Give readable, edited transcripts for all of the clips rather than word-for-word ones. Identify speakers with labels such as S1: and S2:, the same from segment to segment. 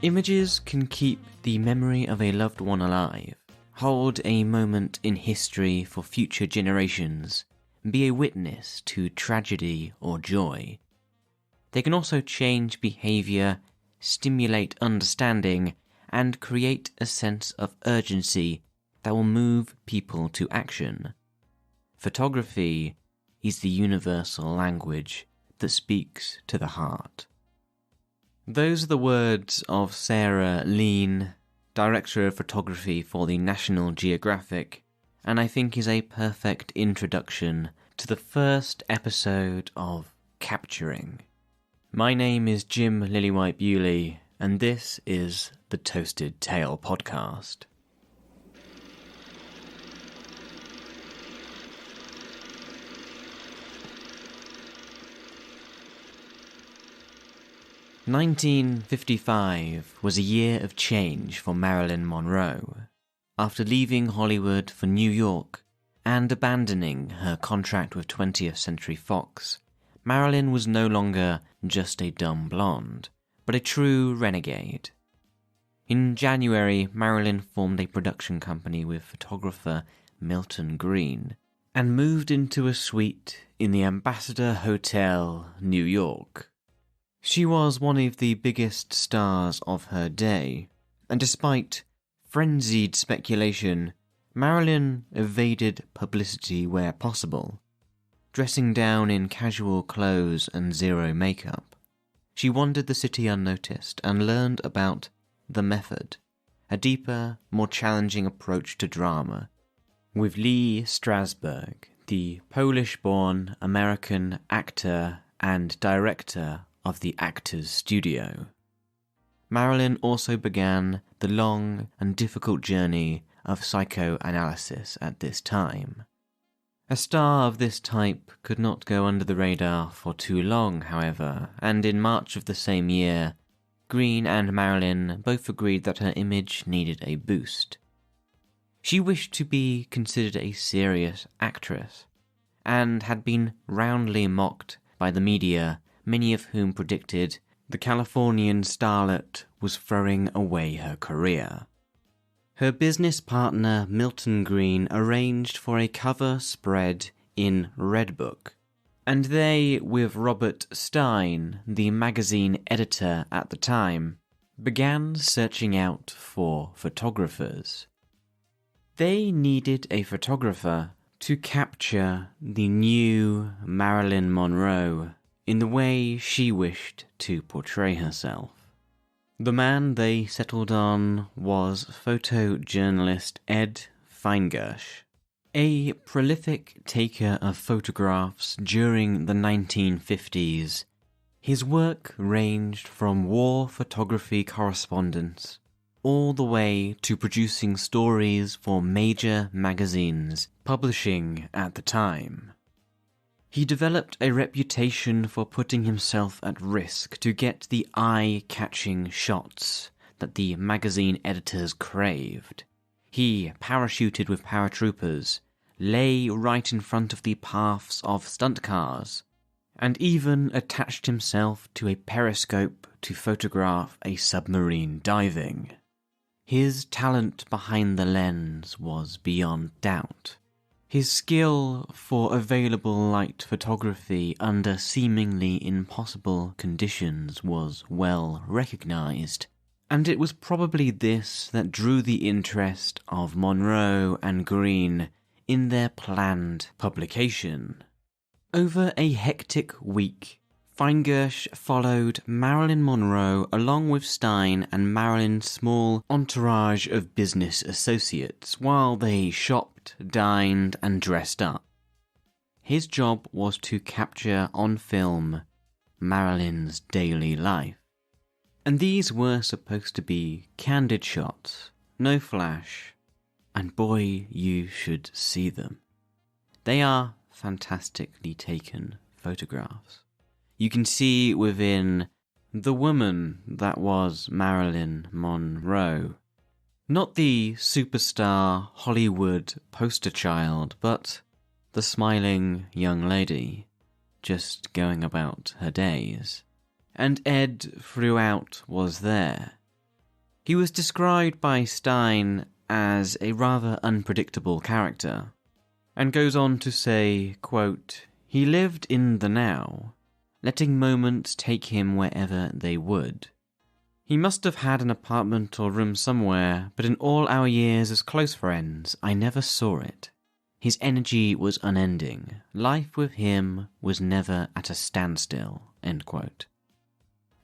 S1: Images can keep the memory of a loved one alive, hold a moment in history for future generations, be a witness to tragedy or joy. They can also change behavior, stimulate understanding, and create a sense of urgency that will move people to action. Photography is the universal language that speaks to the heart. Those are the words of Sarah Lean, Director of Photography for the National Geographic, and I think is a perfect introduction to the first episode of Capturing. My name is Jim Lillywhite Bewley, and this is the Toasted Tale Podcast. "1955 was a year of change for Marilyn Monroe. After leaving Hollywood for New York and abandoning her contract with 20th Century Fox, Marilyn was no longer just a dumb blonde, but a true renegade. In January, Marilyn formed a production company with photographer Milton Green and moved into a suite in the Ambassador Hotel, New York. She was one of the biggest stars of her day, and despite frenzied speculation, Marilyn evaded publicity where possible, dressing down in casual clothes and zero makeup. She wandered the city unnoticed and learned about the method, a deeper, more challenging approach to drama, with Lee Strasberg, the Polish-born American actor and director of the Actors Studio. Marilyn also began the long and difficult journey of psychoanalysis at this time. A star of this type could not go under the radar for too long, however, and in March of the same year, Green and Marilyn both agreed that her image needed a boost. She wished to be considered a serious actress, and had been roundly mocked by the media, many of whom predicted the Californian starlet was throwing away her career. Her business partner Milton Green arranged for a cover spread in Redbook, and they, with Robert Stein, the magazine editor at the time, began searching out for photographers. They needed a photographer to capture the new Marilyn Monroe in the way she wished to portray herself. The man they settled on was photojournalist Ed Fiengersh, a prolific taker of photographs during the 1950s. His work ranged from war photography correspondence all the way to producing stories for major magazines publishing at the time. He developed a reputation for putting himself at risk to get the eye-catching shots that the magazine editors craved. He parachuted with paratroopers, lay right in front of the paths of stunt cars, and even attached himself to a periscope to photograph a submarine diving. His talent behind the lens was beyond doubt. His skill for available light photography under seemingly impossible conditions was well recognized, and it was probably this that drew the interest of Monroe and Green in their planned publication. Over a hectic week, Fiengersh followed Marilyn Monroe along with Stein and Marilyn's small entourage of business associates while they shopped, dined, and dressed up. His job was to capture on film Marilyn's daily life. And these were supposed to be candid shots, no flash, and boy, you should see them. They are fantastically taken photographs. You can see within the woman that was Marilyn Monroe. Not the superstar Hollywood poster child, but the smiling young lady, just going about her days. And Ed throughout was there, He was described by Stein as a rather unpredictable character, and goes on to say, quote, "He lived in the now, letting moments take him wherever they would. He must have had an apartment or room somewhere, but in all our years as close friends, I never saw it. His energy was unending. Life with him was never at a standstill." End quote.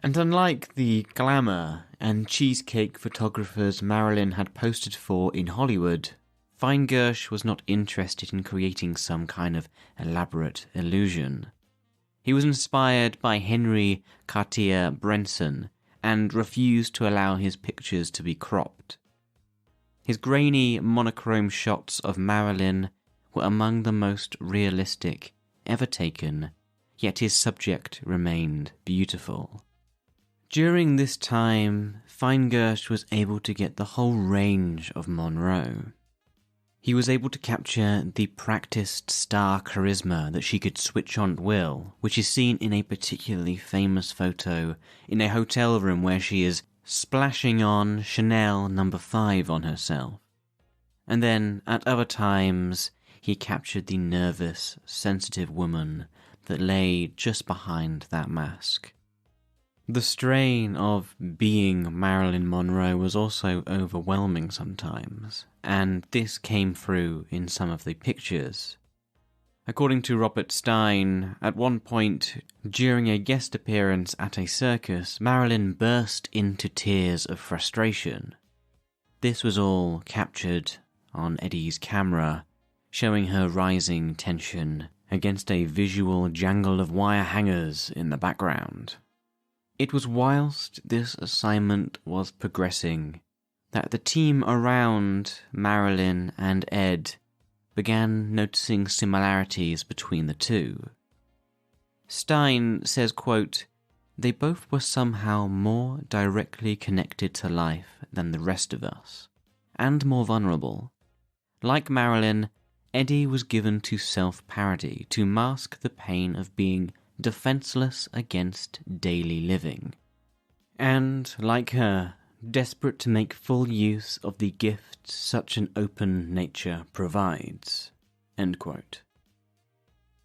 S1: And unlike the glamour and cheesecake photographers Marilyn had posted for in Hollywood, Fiengersh was not interested in creating some kind of elaborate illusion. He was inspired by Henry Cartier-Bresson and refused to allow his pictures to be cropped. His grainy, monochrome shots of Marilyn were among the most realistic ever taken, yet his subject remained beautiful. During this time, Fiengersh was able to get the whole range of Monroe. He was able to capture the practiced star charisma that she could switch on at will, which is seen in a particularly famous photo in a hotel room where she is splashing on Chanel No. 5 on herself. And then, at other times, he captured the nervous, sensitive woman that lay just behind that mask. The strain of being Marilyn Monroe was also overwhelming sometimes, and this came through in some of the pictures. According to Robert Stein, at one point during a guest appearance at a circus, Marilyn burst into tears of frustration. This was all captured on Eddie's camera, showing her rising tension against a visual jangle of wire hangers in the background. It was whilst this assignment was progressing that the team around Marilyn and Ed began noticing similarities between the two. Stein says, quote, "They both were somehow more directly connected to life than the rest of us, and more vulnerable. Like Marilyn, Eddie was given to self-parody to mask the pain of being defenseless against daily living. And, like her, desperate to make full use of the gifts such an open nature provides." End quote.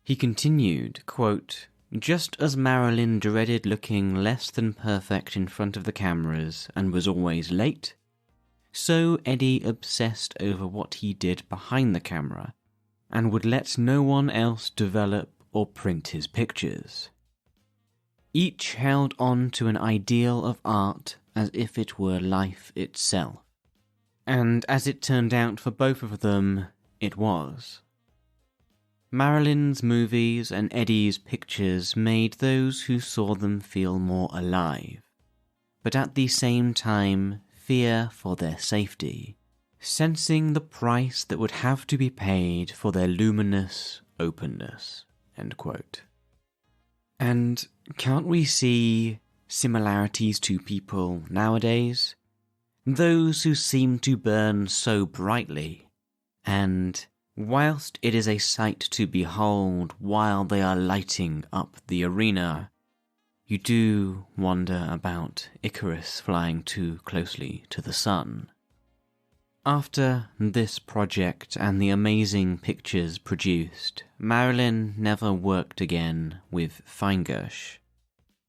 S1: He continued, quote, "Just as Marilyn dreaded looking less than perfect in front of the cameras and was always late, so Eddie obsessed over what he did behind the camera and would let no one else develop or print his pictures. Each held on to an ideal of art as if it were life itself. And as it turned out for both of them, it was. Marilyn's movies and Eddie's pictures made those who saw them feel more alive, but at the same time fear for their safety, sensing the price that would have to be paid for their luminous openness." End quote. And can't we see similarities to people nowadays? Those who seem to burn so brightly, and whilst it is a sight to behold while they are lighting up the arena, you do wonder about Icarus flying too closely to the sun. After this project and the amazing pictures produced, Marilyn never worked again with Fiengersh.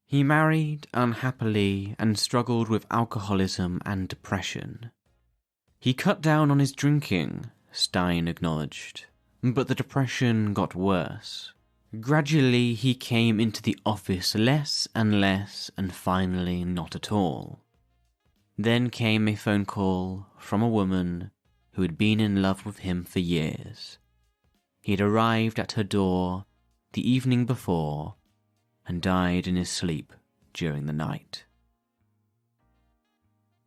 S1: He married unhappily and struggled with alcoholism and depression. He cut down on his drinking, Stein acknowledged, but the depression got worse. Gradually he came into the office less and less, and finally not at all. Then came a phone call from a woman who had been in love with him for years. He had arrived at her door the evening before and died in his sleep during the night.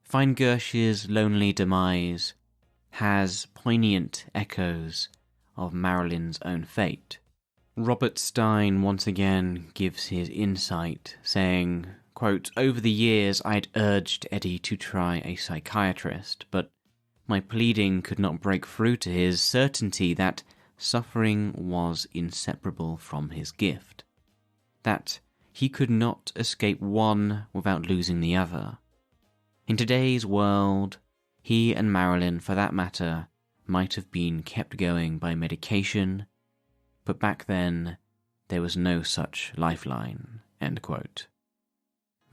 S1: Fiengersh's lonely demise has poignant echoes of Marilyn's own fate. Robert Stein once again gives his insight, saying, quote, "Over the years I had urged Eddie to try a psychiatrist, but my pleading could not break through to his certainty that suffering was inseparable from his gift, that he could not escape one without losing the other. In today's world, he and Marilyn, for that matter, might have been kept going by medication, but back then, there was no such lifeline, end quote.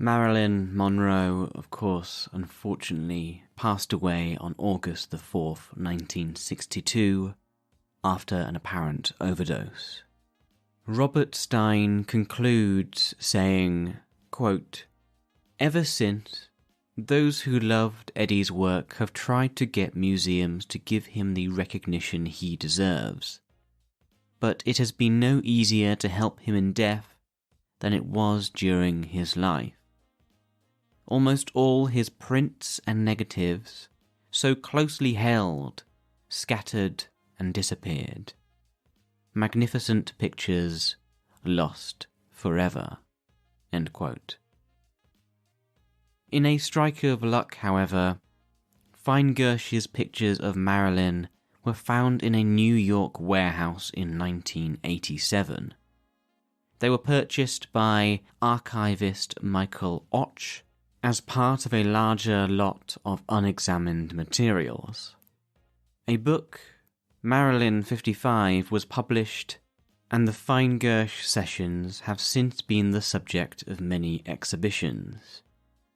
S1: Marilyn Monroe, of course, unfortunately, passed away on August the 4th, 1962, after an apparent overdose. Robert Stein concludes saying, quote, "Ever since, those who loved Eddie's work have tried to get museums to give him the recognition he deserves. But it has been no easier to help him in death than it was during his life. Almost all his prints and negatives, so closely held, scattered and disappeared. Magnificent pictures lost forever." End quote. In a strike of luck, however, Fiengersh's pictures of Marilyn were found in a New York warehouse in 1987. They were purchased by archivist Michael Och as part of a larger lot of unexamined materials. A book, Marilyn 55, was published, and the Fiengersh sessions have since been the subject of many exhibitions.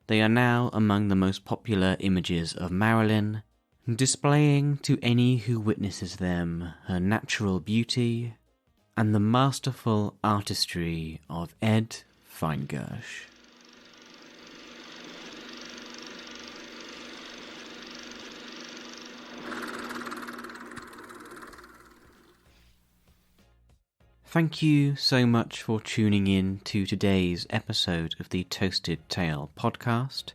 S1: They are now among the most popular images of Marilyn, displaying to any who witnesses them her natural beauty and the masterful artistry of Ed Fiengersh. Thank you so much for tuning in to today's episode of the Toasted Tale podcast.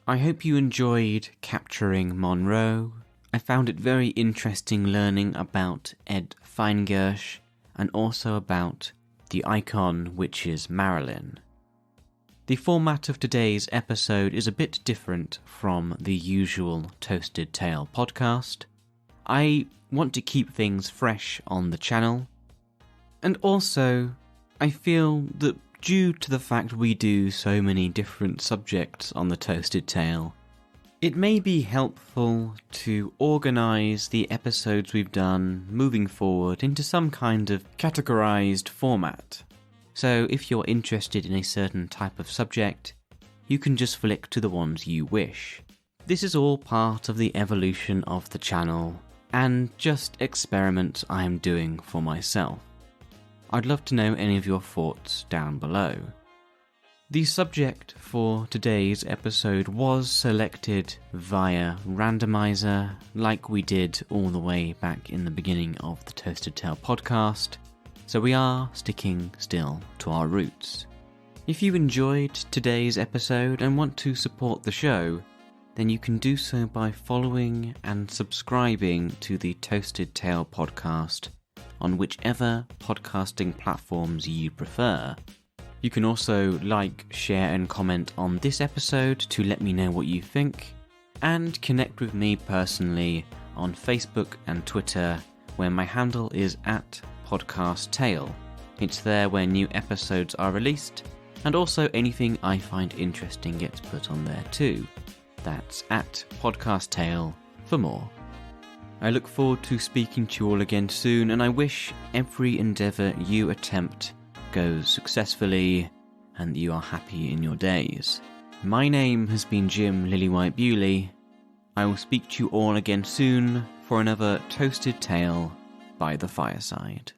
S1: I hope you enjoyed capturing Monroe. I found it very interesting learning about Ed Fiengersh and also about the icon which is Marilyn. The format of today's episode is a bit different from the usual Toasted Tale podcast. I want to keep things fresh on the channel. And also, I feel that due to the fact we do so many different subjects on the Toasted Tale, it may be helpful to organise the episodes we've done moving forward into some kind of categorised format. So if you're interested in a certain type of subject, you can just flick to the ones you wish. This is all part of the evolution of the channel, and just experiments I am doing for myself. I'd love to know any of your thoughts down below. The subject for today's episode was selected via randomizer, like we did all the way back in the beginning of the Toasted Tale podcast, so we are sticking still to our roots. If you enjoyed today's episode and want to support the show, then you can do so by following and subscribing to the Toasted Tale podcast on whichever podcasting platforms you prefer. You can also like, share and comment on this episode to let me know what you think, and connect with me personally on Facebook and Twitter, where my handle is @podcasttale. It's there where new episodes are released, and also anything I find interesting gets put on there too. That's @podcasttale for more. I look forward to speaking to you all again soon, and I wish every endeavour you attempt goes successfully and that you are happy in your days. My name has been Jim Lillywhite Bewley. I will speak to you all again soon for another Toasted Tale by the Fireside.